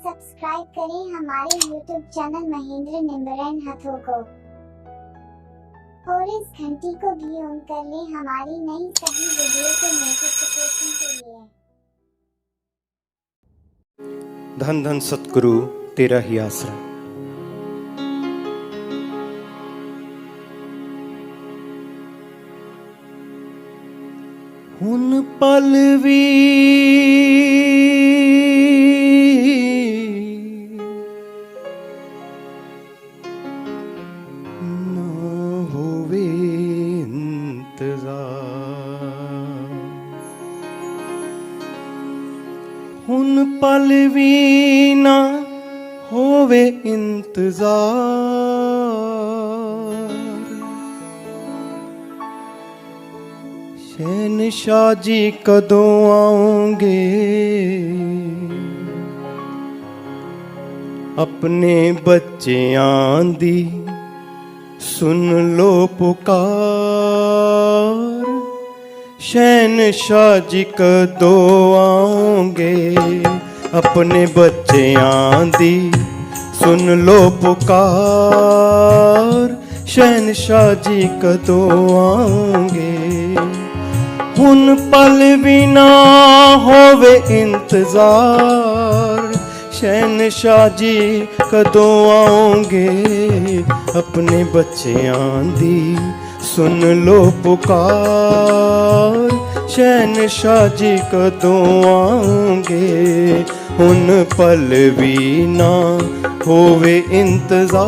Subscribe करें हमारे YouTube channel Mahendra निम्बरन हाथों को और इस घंटी को भी ऑन कर लें हमारी नई सभी वीडियो के नोटिफिकेशन के लिए। धन धन सतगुरु तेरा ही आसरा। हुन पल भी ना होवे इंतजार, हुन पल भी ना होवे इंतजार। शहनशाह जी कदों आओगे, अपने बच्चियां दी सुन लो पुकार। शहनशाह जी कदों आओगे, अपने बच्चियां दी सुन लो पुकार। शहनशाह जी कदों आओगे, हुन पल भी ना होवे इंतजार। शहनशाह जी कदों आओगे, अपने बच्चियां दी सुन लो पुकार। शहनशाह जी कदों आओगे, हुन पल भी ना होवे इंतजार।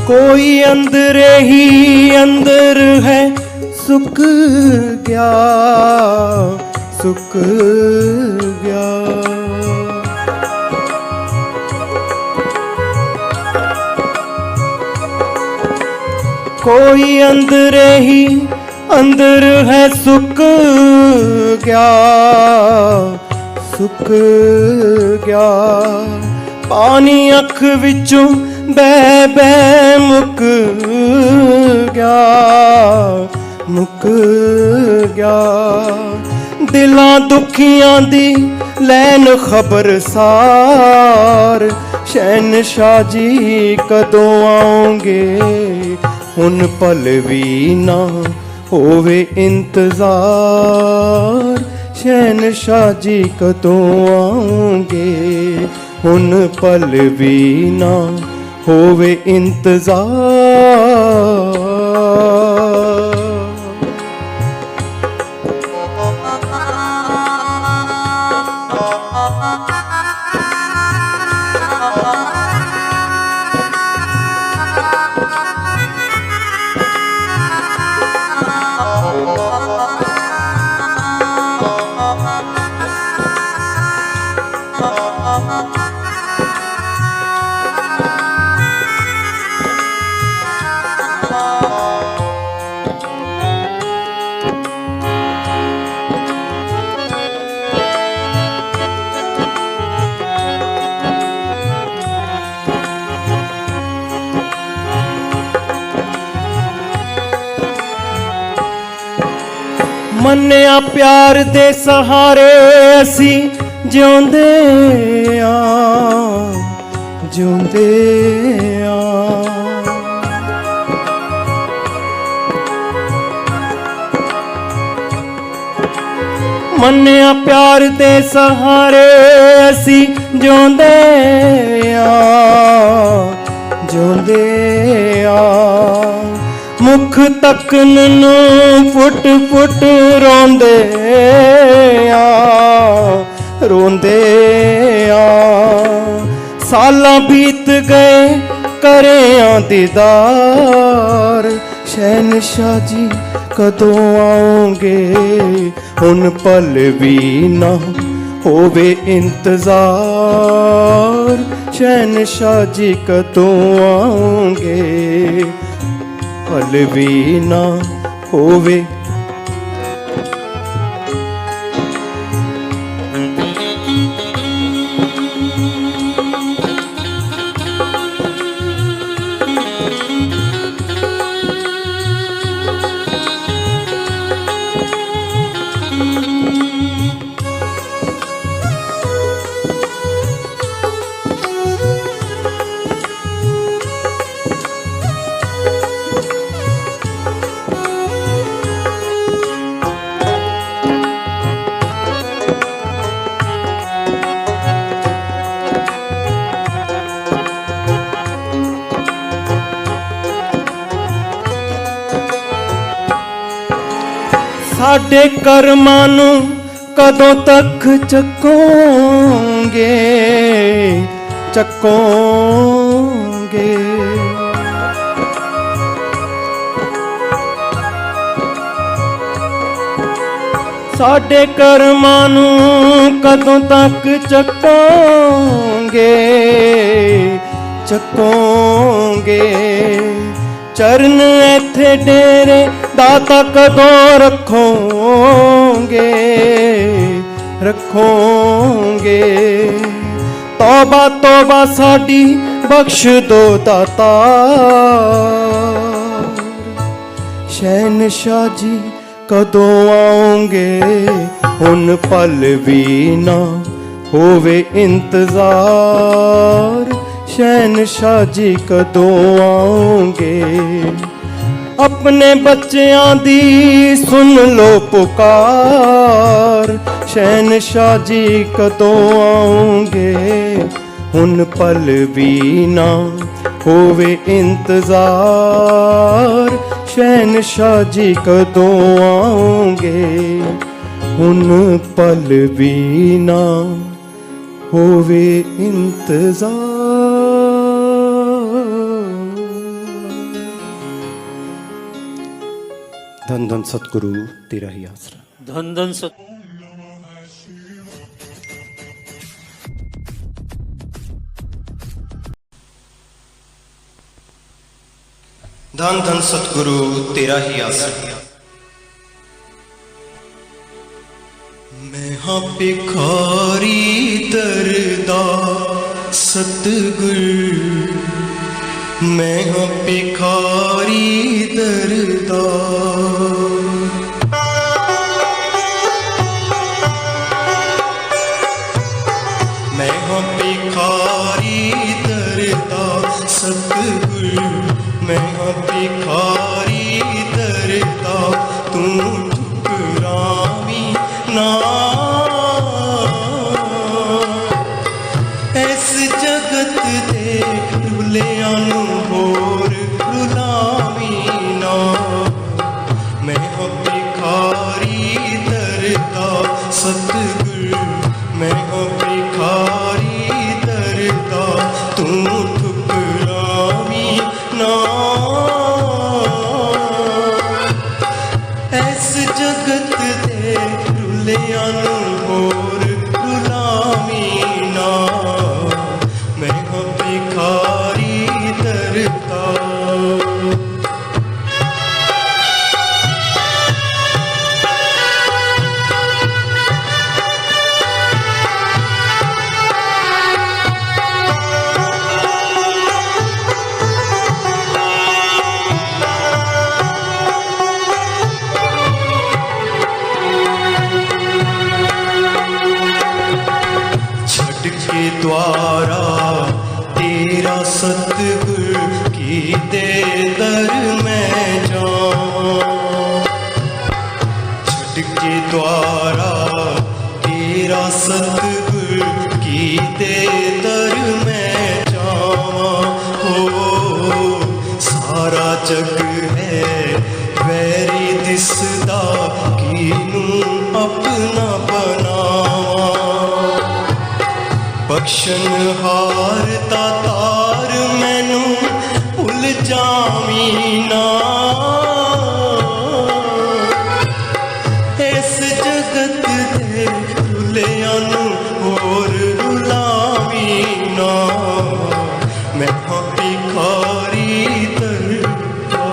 कोई अंदर ही अंदर है सुख गया, सुख गया। कोई अंदर ही अंदर है सुख गया, सुख गया। पानी अख विचों बह बह मुक गया, मुक गया। दिलां दुखियां दी लैन खबरसार। शहनशाह जी कदों आओगे, हुन पल भी ना होवे इंतजार। शहनशाह जी कदों आओगे, हुन पल भी ना होवे इंतजार। मन्निया प्यार दे सहारे असी जिउंदे आ, जिउंदे आ। मन्निया प्यार दे सहारे असी जिउंदे आ, जिउंदे आ। मुख तकन नू फुट फुट रोंदे आ, रोंदे आ। सालां बीत गए करेआं दीदार, शहनशाह जी कदों आओगे, हुन पल भी ना होवे इंतजार, शहनशाह जी कदों आओगे, पल भी ना होवे। साडे कर्मां नूं कदों तक चकोंगे, चकोंगे। साडे कर्मां नूं कदों तक चकोंगे, चकोंगे। चरण ऐथे डेरे दाता कदों रखोगे, रखोगे। तौबा तौबा साडी बख्श दो दाता, शहनशाह जी कदों आओगे, हुन पल भी ना होवे इंतजार, शहनशाह जी कदों आओगे। अपने बच्चियां दी सुन लो पुकार, शहनशाह जी कदों आओगे, हुन पल भी ना होवे इंतजार, शहनशाह जी कदों आओगे, हुन पल भी ना होवे इंतजार। धन धन सतगुरु तेरा ही आसरा। धन धन सत धन धन सतगुरु तेरा ही आसरा। मैं हाँ भिखारी दरदा सतगुर, मैं हाँ भिखारी दरदा, मैं हाँ भिखारी दरदा सतगुर, मैं हाँ भिखारी दरदा, तू ठुकरावी ना इस जगत दे रुलियां नूं होर रुलावी ना, मैं हाँ भिखारी दरदा सतगुर, मैं हाँ भिखारी दरदा, तू ठुकरावी ना इस जगत दे रुलियां नूं होर रुलावी ना, मैं हाँ भिखारी दरदा। द्वारा तेरा सतगुर की दे दर मैं जाऊं, छट के द्वारा तेरा सतगुर की दे दर मैं जाऊं, हो सारा जग है वैरी दिसदा, कीनू अपना बनावा, बख्शनहार तार मैनू भुल जावी ना, इस जगत दे रुलियां नू होर रुलावी ना। मैं हाँ भिखारी दरदा,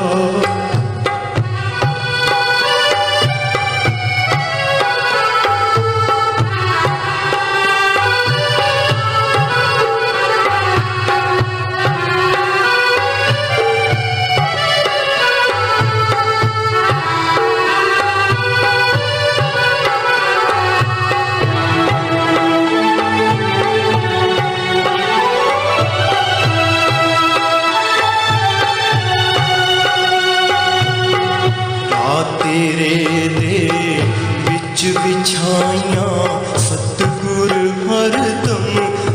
तेरे दे विच बिछाइयां सतगुर हरदम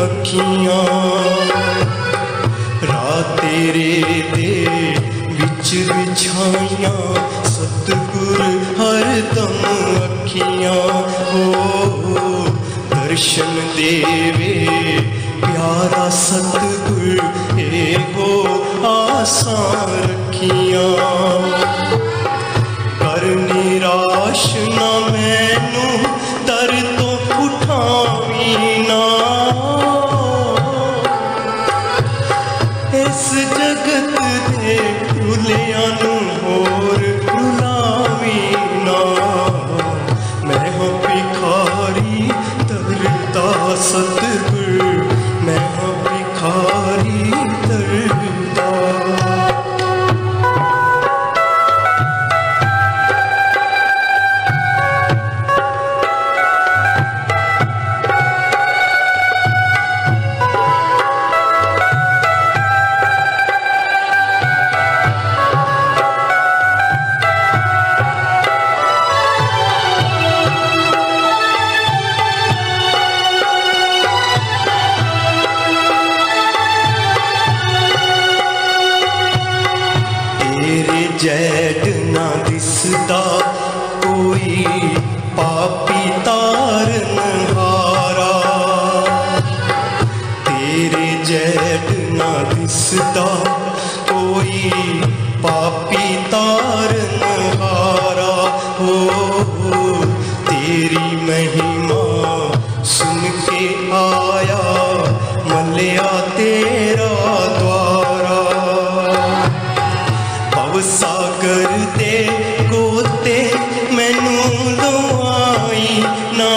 अखियां। रात तेरे दे विच बिछाइयां सतगुर हरदम अखियां। हो दर्शन देवे प्यारा सतगुर ए हो आसां रखियां। कर निराश ना मैनू दर तो उठावी ना, इस जगत दे रुलियां नू होर रुलावी ना। मैं हाँ भिखारी दरदा सतगुर, मैं हाँ भिखारी दरदा। तेरे जैड ना दिसदा कोई पापी तारन हारा, तेरे जैड ना दिसदा कोई पापी तारन हारा। हो तेरी महिमा सुन के आया मलिया तेरा द्वारा। सागर दे गोते मैनू लुआई ना,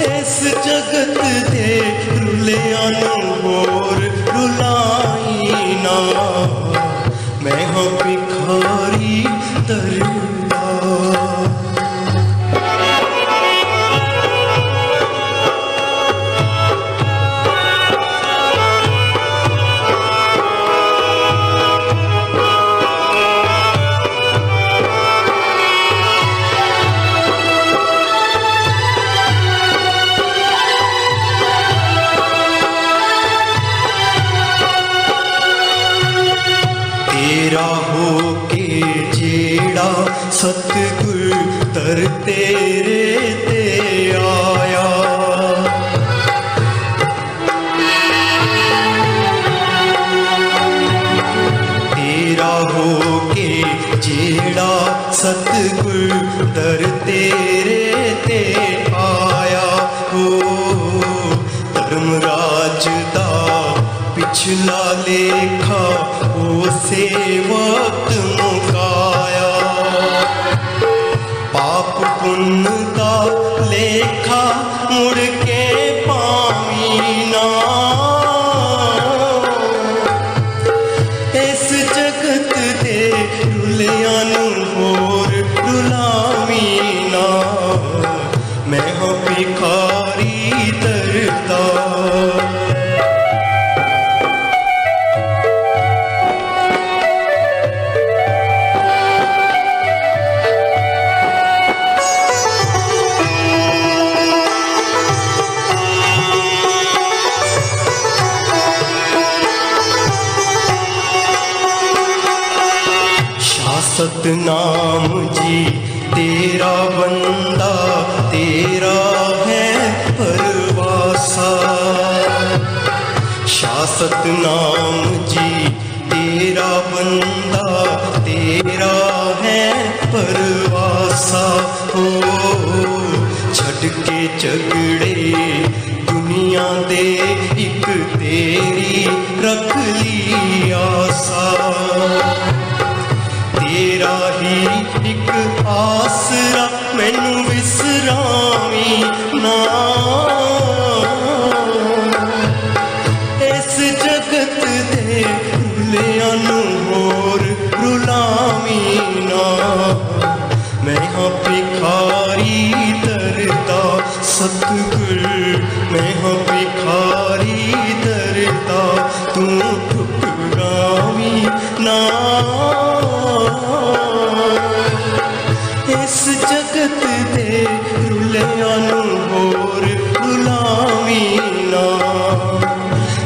इस जगत दे रुलियां नू होर रुलाई ना। मैं हाँ भिखारी दरदा, तेरा हो के जेड़ा सतगुर दर तेरे ते आया। तेरा हो के जेड़ा सतगुर दर तेरे ते आया। हो धर्मराज दा पिछला लेखा उसे वक्त मुकाया। पाप पुण्य का लेखा मुड़ के पावी ना, इस जगत दे रुलियां नू होर रुलावी ना। मैं हाँ भिखारी दरदा, सतनाम जी तेरा बंदा तेरा सतनाम जी तेरा बंदा तेरा है परवासा हो। छड़ के झगड़े दुनिया दे एक तेरी रख ली आसा। तेरा ही एक आसरा मैनू विसरावी ना। इस जगत दे रुलियां नू होर रुलावी ना। मैं हाँ भिखारी दरदा सतगुर, मैं हाँ भिखारी दरदा तू ठुकरावी ना। इस जगत दे रुलियां नू होर रुलावी ना।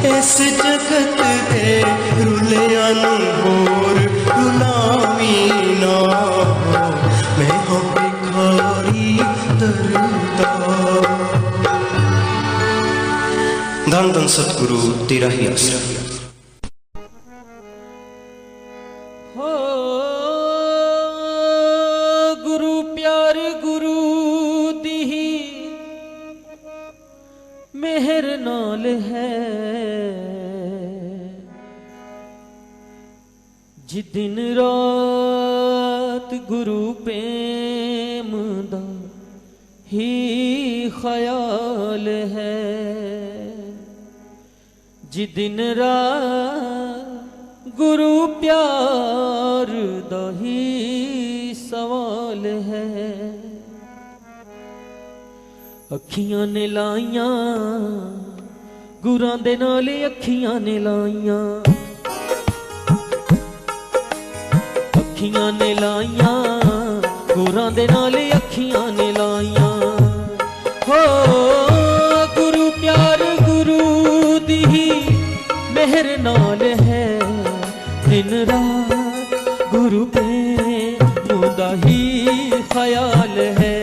इस जगत दे रुलियां नू होर रुलावी ना। मैं हाँ भिखारी दरदा। धन धन सतगुरु तेरा ही आसरा। हो गुरु प्यार गुरु दी मेहर नाल है। जी दिन रात गुरु प्रेम दा ही ख्याल है। जी दिन रात गुरु प्यार दा ही सवाल है। अखियां ने लाइयां गुरां दे नाल अखियां ने लाइयां। अखियां ने लाइयां गुरां दे नाल अखियां ने लाइयां। हो गुरु प्यार गुरु दी मेहर नाल है। दिन रात गुरु प्रेम दा ही ख्याल है।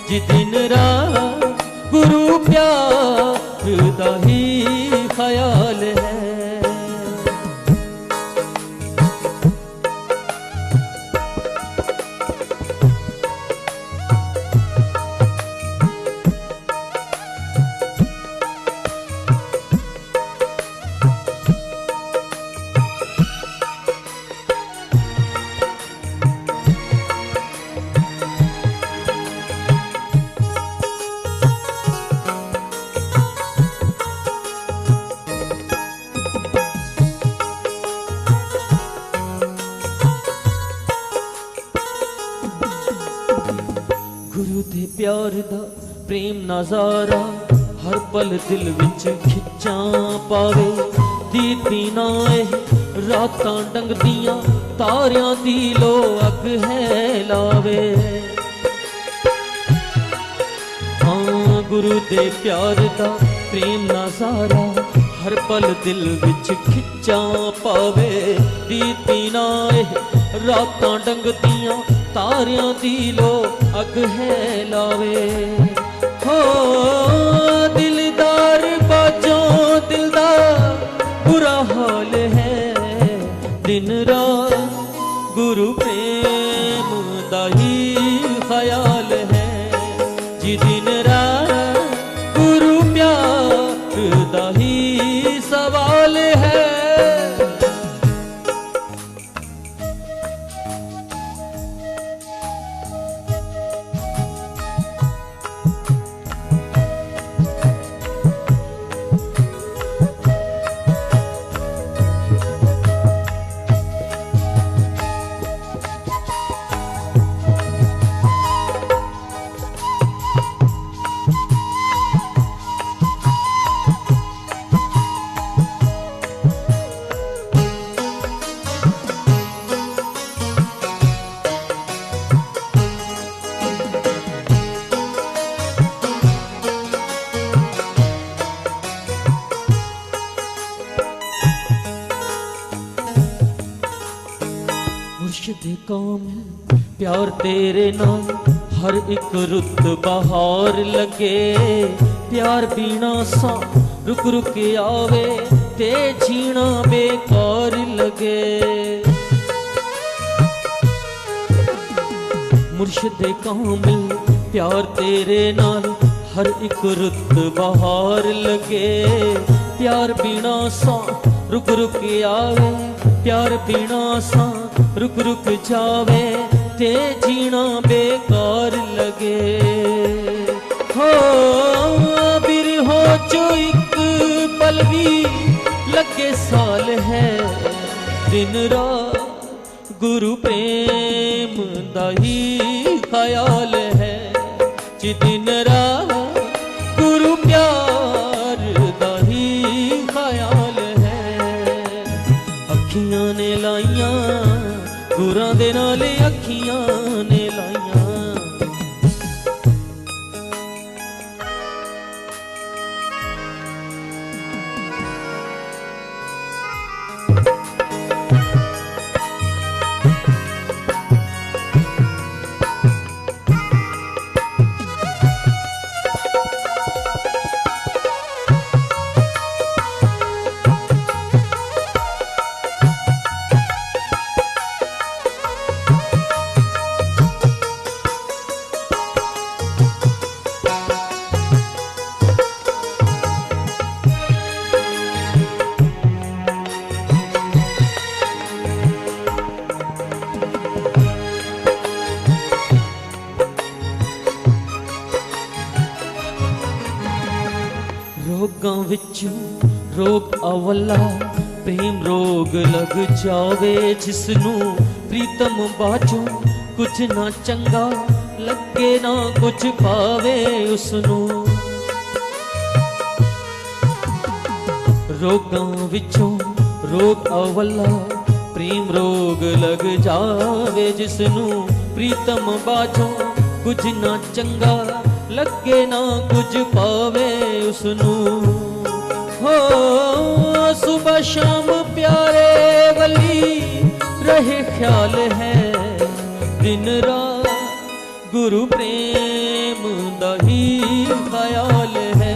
जी दिन रात गुरु प्यार दा ही ख्याल है। गुरु दे प्यार दा प्रेम नजारा हर पल दिल विच खिच्चां पावे। दीदी नाए रातां डंगदियां तारियां दी लो अग है लावे। हाँ गुरु दे प्यार दा प्रेम नजारा हर पल दिल विच खिच्चां पावे। दीदी नाए रातां डंगदियां तारियां दी लो अग है लावे। हो दिलदार बाजों दिलदार बुरा हाल है। दिन रात गुरु प्रेम दा ही ख्याल है। जी दिन रात गुरु प्यार दा ही सवाल है। मुर्शिद कौम प्यार तेरे नाम हर एक रुत बहार लगे। प्यार बीना सा रुक रुक आवे ते जीना बेकार लगे। मुर्शिदे कामिल प्यार तेरे नाल हर एक रुत बहार लगे। प्यार बिना सा रुक रुक आवे, प्यार बिना सा रुक रुक जावे, ते जीना बेकार लगे। हो बिरहो जो एक पल भी लगे साल है, दिन रात गुरु प्रेम दा ही ख्याल है। जी दिन रात गुरु प्यार दा ही ख्याल है। अखियां ने लाइयां गुरां दे नाल, अखियां ने लाइयां। रोगां विचों रोग अवला प्रेम रोग लग जावे। जिसनू प्रीतम बाजों कुछ ना चंगा लगे ना कुछ पावे उसनू। रोगां विचों रोग अवला प्रेम रोग लग जावे। जिसनू प्रीतम बाजों कुछ ना चंगा लगे ना कुछ पावे उसनू। हो सुबह शाम प्यारे वली रहे ख्याल है, दिन रात गुरु प्रेम दा ही ख्याल है।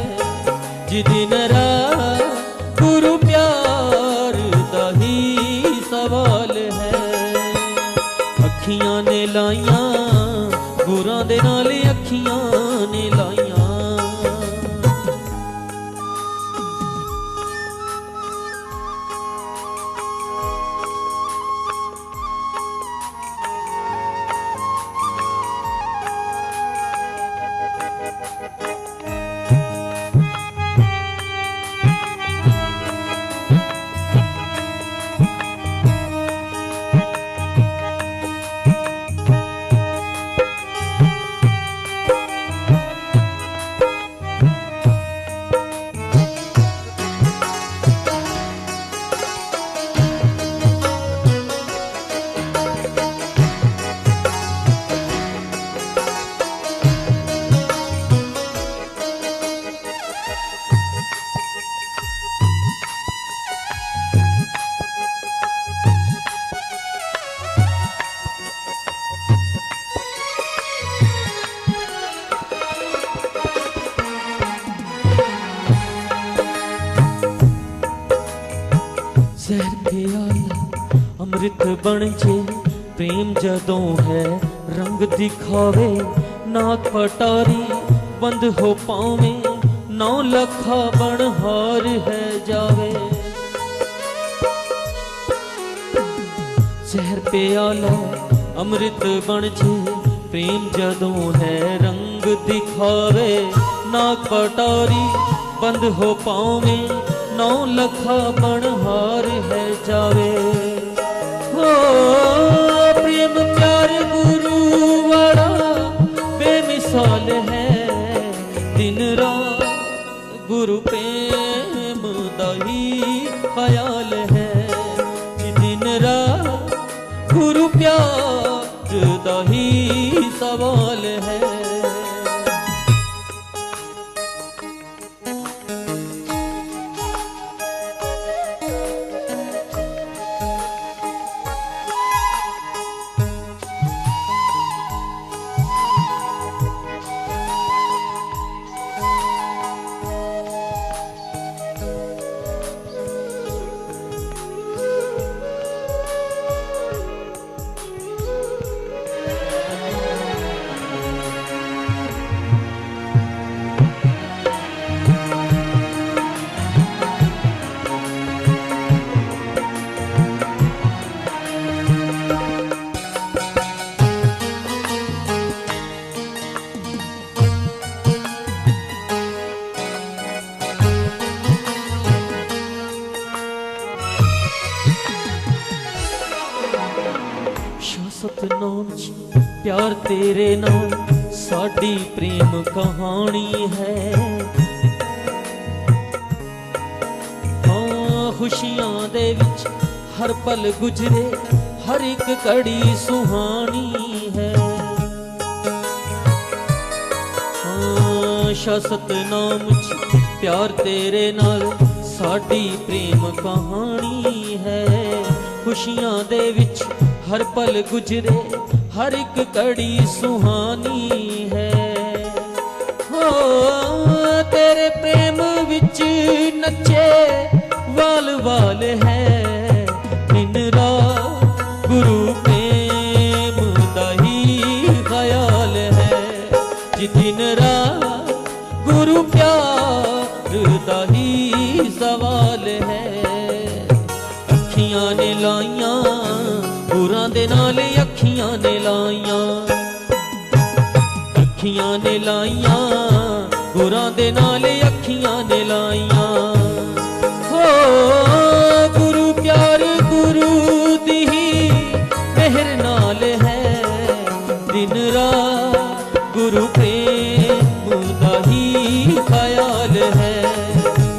जी दिन रात गुरु प्यार दा ही सवाल है। अखियां ने लाइयां गुरां दे नाल, अखियां ने लाइयां। जहर प्याला अमृत बन जे, प्रेम जदों है रंग दिखावे। नाक पटारी बंद हो पावे, 9 लखा बन हार है जावे। जहर प्याला अमृत बन जे, प्रेम जदों है रंग दिखावे। नाक पटारी बंद हो पावे, 9 लखा बन हार है जावे। हो प्रेम प्यार गुरु वाला बेमिसाल है, दिन रात गुरु प्रेम दा ही ख्याल है। दिन रात गुरु प्यार दा ही सवाल है। प्यार तेरे नाल साडी प्रेम कहानी है। हाँ खुशियां दे विच हर पल गुजरे हर एक कड़ी सुहानी है। हाँ शाह सतनाम च प्यार तेरे नाल साडी प्रेम कहानी है। खुशियां दे विच हर पल गुजरे हर एक कड़ी सुहानी है। हो तेरे प्रेम विच नचे वाल वाल है। दिन रात गुरु प्रेम दा ही ख्याल है जी। दिन रात गुरु प्यार दा ही सवाल है। अखियां ने लाइयां गुरां दे नाल अखियां ने लाइयां। अखियां ने लाइयां गुरां दे नाल अखियां ने लाइयां। हो गुरु प्यार गुरु दी मेहर नाल है। दिन रात गुरु प्रेम दा ही ख्याल है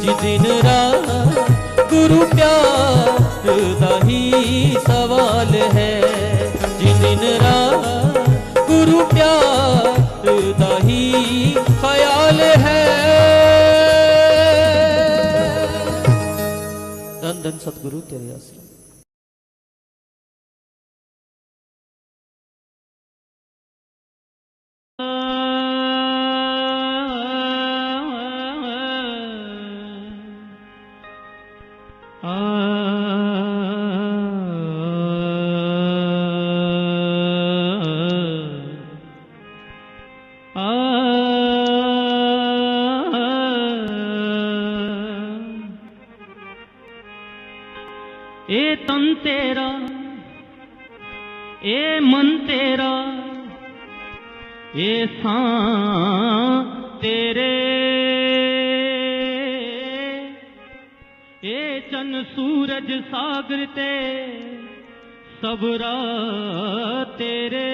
जी। दिन रात गुरु प्यार दा ही सवाल है जी। दिन रात गुरु प्यार दा ही ख्याल है। धन धन सतगुरु तेरे आश्रम। ए तन तेरा ए मन तेरा ए सांस तेरे ए चन सूरज सागर ते सब रात तेरे।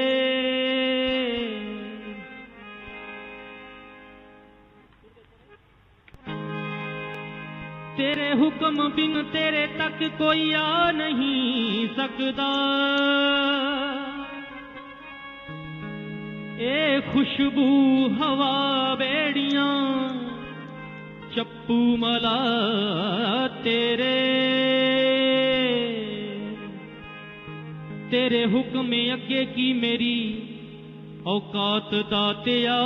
तेरे हुक्म बिन तेरे तक कोई आ नहीं सकता। ए खुशबू हवा बेड़ियां चप्पू मला तेरे। तेरे हुक्म अगे की मेरी औकात दातिया।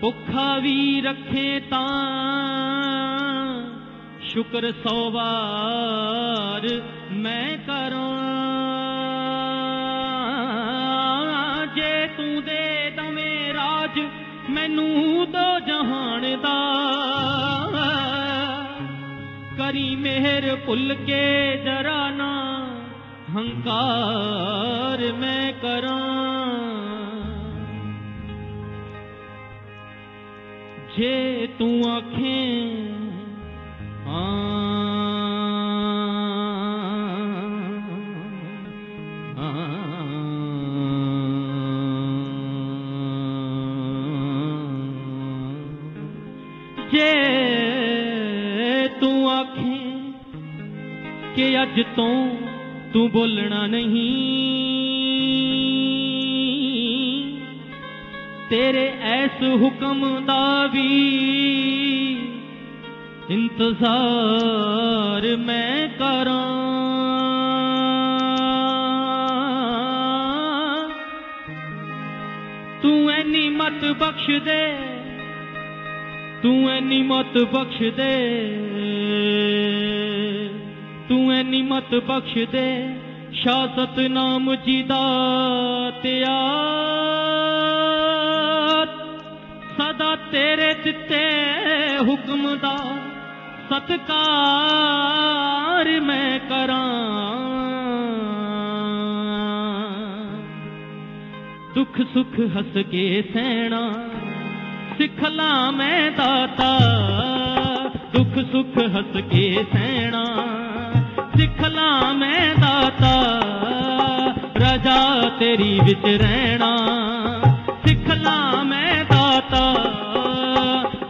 भुखा भी रखे तां शुक्र 100 बार मैं करां। जे तू दे दਵੇਂ राज मैनू दो जहान दा। करी मेहर भुल के जरा ना हंकार मैं करां। जे तू आखें जे तू आखें कि अज तो तू बोलना नहीं। तेरे ऐस हुक्म दा भी इंतजार मैं करां। तू ऐनी मत बख्श दे, तू ऐनी मत बख्श दे, तू ऐनी मत बख्श दे शाह सतनाम जी दातिया। सदा तेरे दिते हुक्म दा सत्कार मैं करां। दुख सुख हस के सहना सिखला मैं दाता। दुख सुख हस के सहना सिखला मैं दाता रजा तेरी विच रहना, सिखला मैं दाता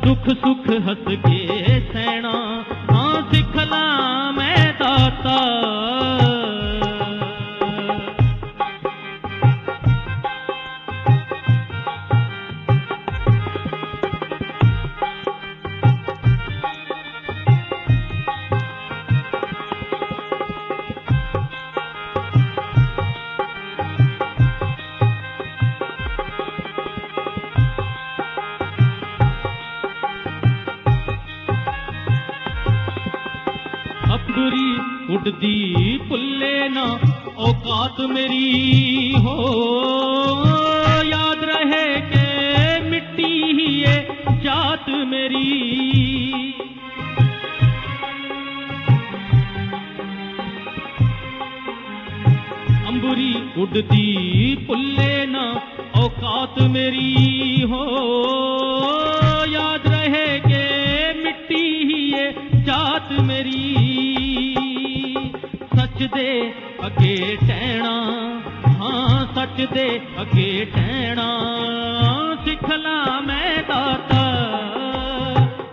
दुख सुख हस के सहना, हाँ सिखला मैं दाता। अंबरी उड़दी पुल्ले ना औकात मेरी हो, याद रहे के मिट्टी ही ये जात मेरी। अंबरी उड़दी पुल्ले ना औकात मेरी हो, याद रहे के मिट्टी ही ये जात मेरी। सच दे अगे टहना, हाँ सच दे अगे टहना, सिखला मैं दाता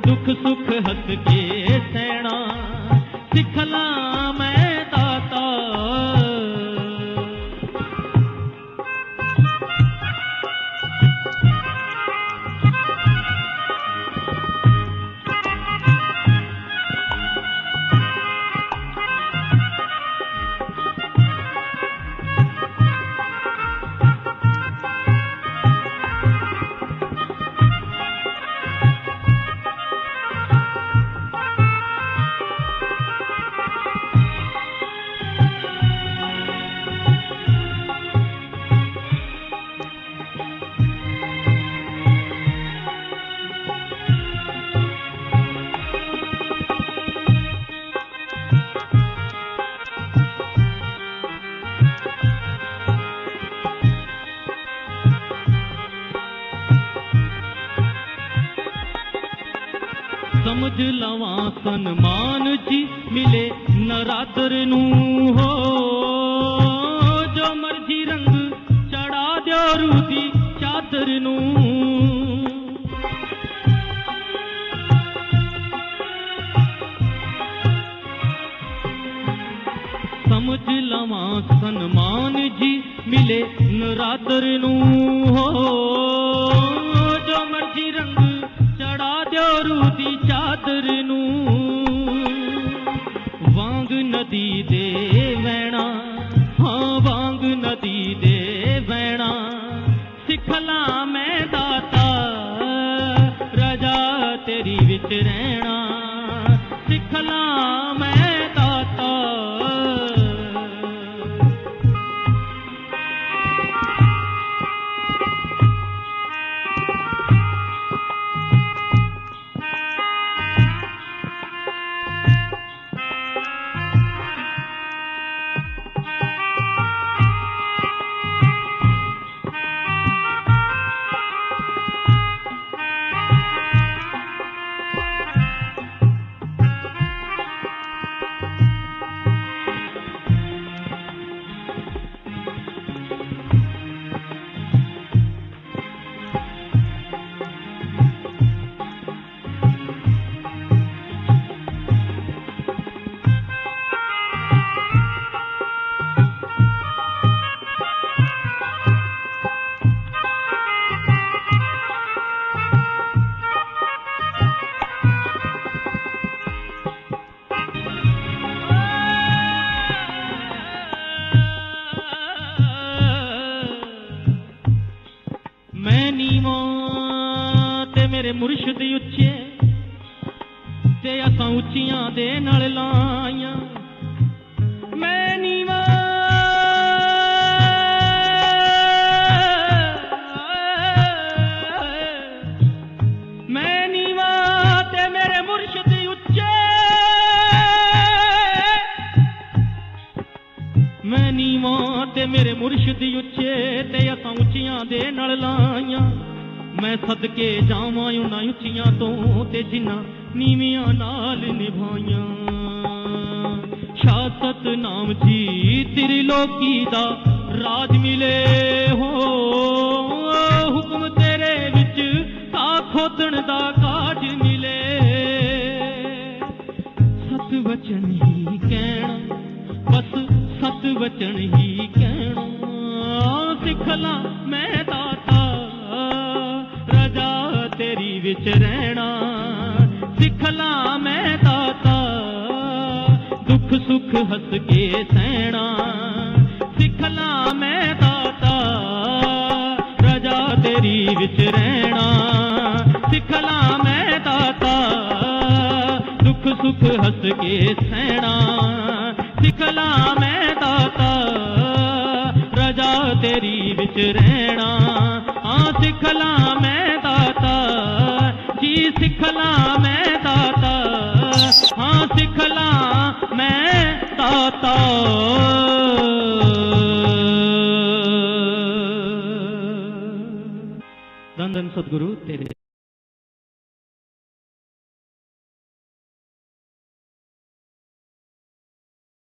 दुख सुख हस के सहना, सिखला मैं दाता। समझ लवा सन्मान जी मिले नरादर नू हो, जो मर्जी रंग चढ़ा दो रूदी चादर नू। समझ लवा सन्मान जी मिले नरादर नू हो, जो मर्जी रंग चढ़ा दो रूदी चादर नू। वांग नदी दे वैणा, हाँ वांग नदी दे वैणा, सिखला मैं दाता रजा तेरी विच रहना, सिखला मैं दाता। मेरे मुर्शद उच्चे ते असां उच्चियां दे नाल लाइयां। मैं नीवा ते मेरे मुर्शद उच्चे, मैं नीवा ते मेरे मुर्शद उच्चे ते असां उच्चियां दे नाल लाइयां। मैं सदके जावां उन्हां उच्चियां तो ते जिन्हां नीवियां नाल निभाइयां। शिक्षा सतनाम जी त्रिलोकी दा राज मिले हो हुक्म तेरे विच ता खोदण दा काज मिले सत वचन ही कहना बस सत वचन ही कहना सिखला मैं दाता रजा तेरी विच रहना सिखला मैं दाता दुख सुख हस के सहना सिखला मैं दाता रजा तेरी विच रहना सिखला मैं दाता दुख सुख हस के सहना सिखला मैं दाता रजा तेरी विच रहना हाँ सिखला मैं दाता जी सिखला मैं दाता हाँ सिखला मैं दाता धन धन सतगुरु तेरे